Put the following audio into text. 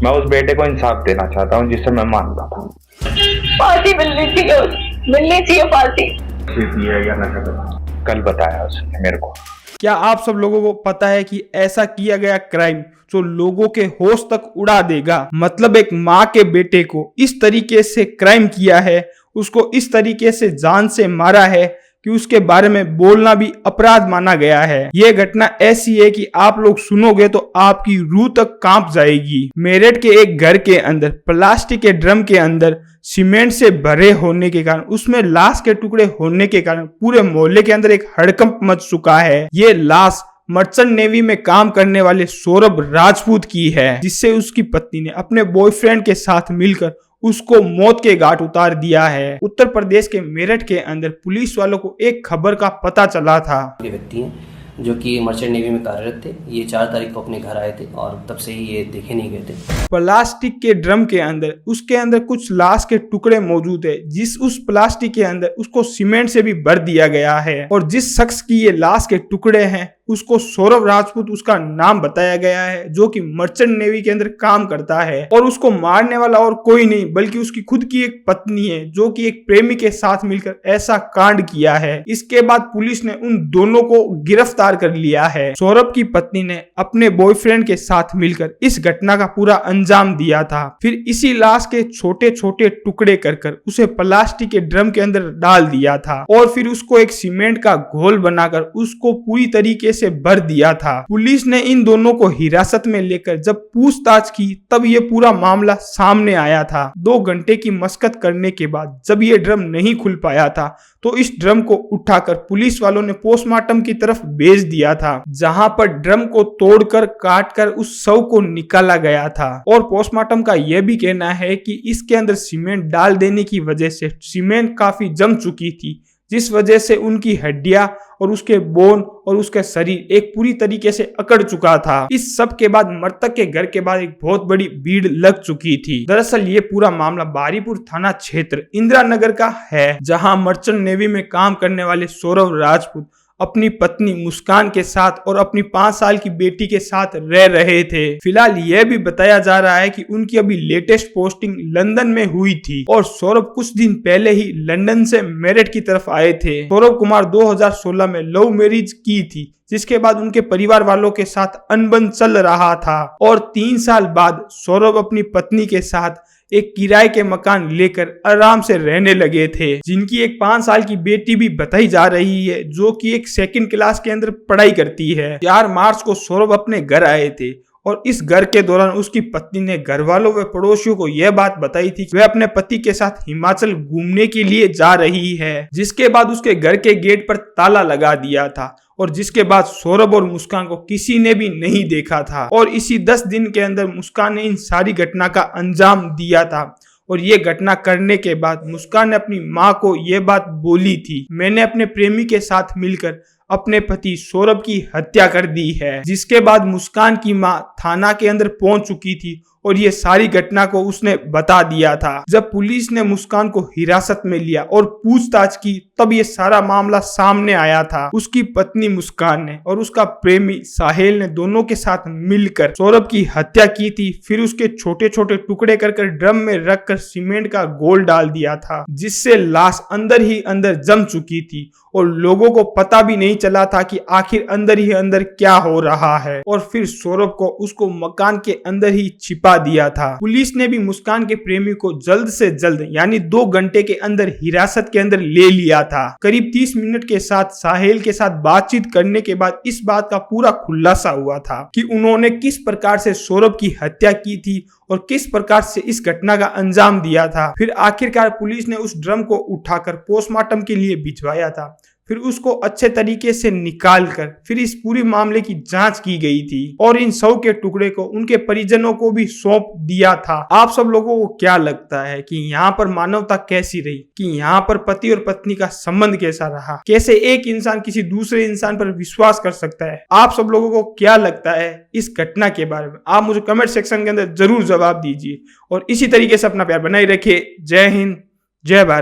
मैं उस बेटे को इंसाफ देना चाहता हूँ जिससे मैं मानता था। फांसी मिलनी चाहिए फांसी। या नशा करता, कल बताया उसने मेरे को। क्या आप सब लोगों को पता है कि ऐसा किया गया क्राइम जो लोगों के होश तक उड़ा देगा। मतलब एक माँ के बेटे को इस तरीके से क्राइम किया है, उसको इस तरीके से जान से मारा है कि उसके बारे में बोलना भी अपराध माना गया है। यह घटना ऐसी है कि आप लोग सुनोगे तो आपकी रूह तक कांप जाएगी। मेरठ के एक घर के अंदर प्लास्टिक के ड्रम के अंदर सीमेंट से भरे होने के कारण, उसमें लाश के टुकड़े होने के कारण पूरे मोहल्ले के अंदर एक हड़कंप मच चुका है। ये लाश मर्चेंट नेवी में काम करने वाले सौरभ राजपूत की है, जिससे उसकी पत्नी ने अपने बॉयफ्रेंड के साथ मिलकर उसको मौत के घाट उतार दिया है। उत्तर प्रदेश के मेरठ के अंदर पुलिस वालों को एक खबर का पता चला था। व्यक्ति हैं जो कि मर्चेंट नेवी में कार्यरत थे। ये 4 तारीख को अपने घर आए थे और तब से ही ये देखे नहीं गए थे। प्लास्टिक के ड्रम के अंदर, उसके अंदर कुछ लाश के टुकड़े मौजूद है, जिस उस प्लास्टिक के अंदर उसको सीमेंट से भी भर दिया गया है। और जिस शख्स की ये लाश के टुकड़े हैं उसको सौरभ राजपूत उसका नाम बताया गया है, जो कि मर्चेंट नेवी के अंदर काम करता है। और उसको मारने वाला और कोई नहीं बल्कि उसकी खुद की एक पत्नी है, जो कि एक प्रेमी के साथ मिलकर ऐसा कांड किया है। इसके बाद पुलिस ने उन दोनों को गिरफ्तार कर लिया है। सौरभ की पत्नी ने अपने बॉयफ्रेंड के साथ मिलकर इस घटना का पूरा अंजाम दिया था। फिर इसी लाश के छोटे छोटे टुकड़े कर उसे प्लास्टिक के ड्रम के अंदर डाल दिया था और फिर उसको एक सीमेंट का घोल बनाकर उसको पूरी तरीके से भर दिया था। पुलिस ने इन दोनों को हिरासत में लेकर जब पूछताछ की तब ये पूरा मामला सामने आया था। 2 घंटे की मशक्कत करने के बाद जब ये ड्रम नहीं खुल पाया था तो इस ड्रम को उठाकर पुलिस वालों ने पोस्टमार्टम की तरफ भेज दिया था, जहां पर ड्रम को तोड़कर काटकर उस शव को निकाला गया था। और पोस्टमार्टम का यह भी कहना है कि इसके अंदर सीमेंट डाल देने की वजह से सीमेंट काफी जम चुकी थी, जिस वजह से उनकी हड्डियां और उसके बोन और उसका शरीर एक पूरी तरीके से अकड़ चुका था। इस सब के बाद मृतक के घर के बाद एक बहुत बड़ी भीड़ लग चुकी थी। दरअसल ये पूरा मामला बारीपुर थाना क्षेत्र इंदिरा नगर का है, जहां मर्चेंट नेवी में काम करने वाले सौरभ राजपूत अपनी पत्नी मुस्कान के साथ और अपनी 5 साल की बेटी के साथ रह रहे थे। फिलहाल यह भी बताया जा रहा है कि उनकी अभी लेटेस्ट पोस्टिंग लंदन में हुई थी और सौरभ कुछ दिन पहले ही लंदन से मेरठ की तरफ आए थे। सौरभ कुमार 2016 में लव मैरिज की थी, जिसके बाद उनके परिवार वालों के साथ अनबन चल रहा था और 3 साल बाद सौरभ अपनी पत्नी के साथ एक किराए के मकान लेकर आराम से रहने लगे थे, जिनकी एक 5 साल की बेटी भी बताई जा रही है, जो कि एक 2nd क्लास के अंदर पढ़ाई करती है। 4 मार्च को सौरभ अपने घर आए थे और इस घर के दौरान उसकी पत्नी ने घर वालों व पड़ोसियों को यह बात बताई थी कि वह अपने पति के साथ हिमाचल घूमने के लिए जा रही है, जिसके बाद उसके घर के गेट पर ताला लगा दिया था और जिसके बाद सौरभ और मुस्कान को किसी ने भी नहीं देखा था। और इसी 10 दिन के अंदर मुस्कान ने इन सारी घटना का अंजाम दिया था। और ये घटना करने के बाद मुस्कान ने अपनी माँ को यह बात बोली थी, मैंने अपने प्रेमी के साथ मिलकर अपने पति सौरभ की हत्या कर दी है। जिसके बाद मुस्कान की माँ थाना के अंदर पहुंच चुकी थी और ये सारी घटना को उसने बता दिया था। जब पुलिस ने मुस्कान को हिरासत में लिया और पूछताछ की तब ये सारा मामला सामने आया था। उसकी पत्नी मुस्कान ने और उसका प्रेमी साहिल ने दोनों के साथ मिलकर सौरभ की हत्या की थी। फिर उसके छोटे छोटे टुकड़े कर ड्रम में रखकर सीमेंट का घोल डाल दिया था, जिससे लाश अंदर ही अंदर जम चुकी थी और लोगों को पता भी नहीं चला था कि आखिर अंदर ही अंदर क्या हो रहा है। और फिर सौरभ को उसको मकान के अंदर ही छिपा दिया था। पुलिस ने भी मुस्कान के प्रेमी को जल्द से जल्द यानी 2 घंटे के अंदर हिरासत के अंदर ले लिया था। करीब 30 मिनट के साथ साहिल के साथ बातचीत करने के बाद इस बात का पूरा खुलासा हुआ था कि उन्होंने किस प्रकार से सौरभ की हत्या की थी और किस प्रकार से इस घटना का अंजाम दिया था। फिर आखिरकार पुलिस ने उस ड्रम को उठाकर पोस्टमार्टम के लिए भिजवाया था। फिर उसको अच्छे तरीके से निकालकर फिर इस पूरी मामले की जांच की गई थी और इन शव के टुकड़े को उनके परिजनों को भी सौंप दिया था। आप सब लोगों को क्या लगता है कि यहाँ पर मानवता कैसी रही, कि यहाँ पर पति और पत्नी का संबंध कैसा रहा, कैसे एक इंसान किसी दूसरे इंसान पर विश्वास कर सकता है? आप सब लोगों को क्या लगता है इस घटना के बारे में? आप मुझे कमेंट सेक्शन के अंदर जरूर जवाब दीजिए और इसी तरीके से अपना प्यार बनाए रखिए। जय हिंद, जय भारत।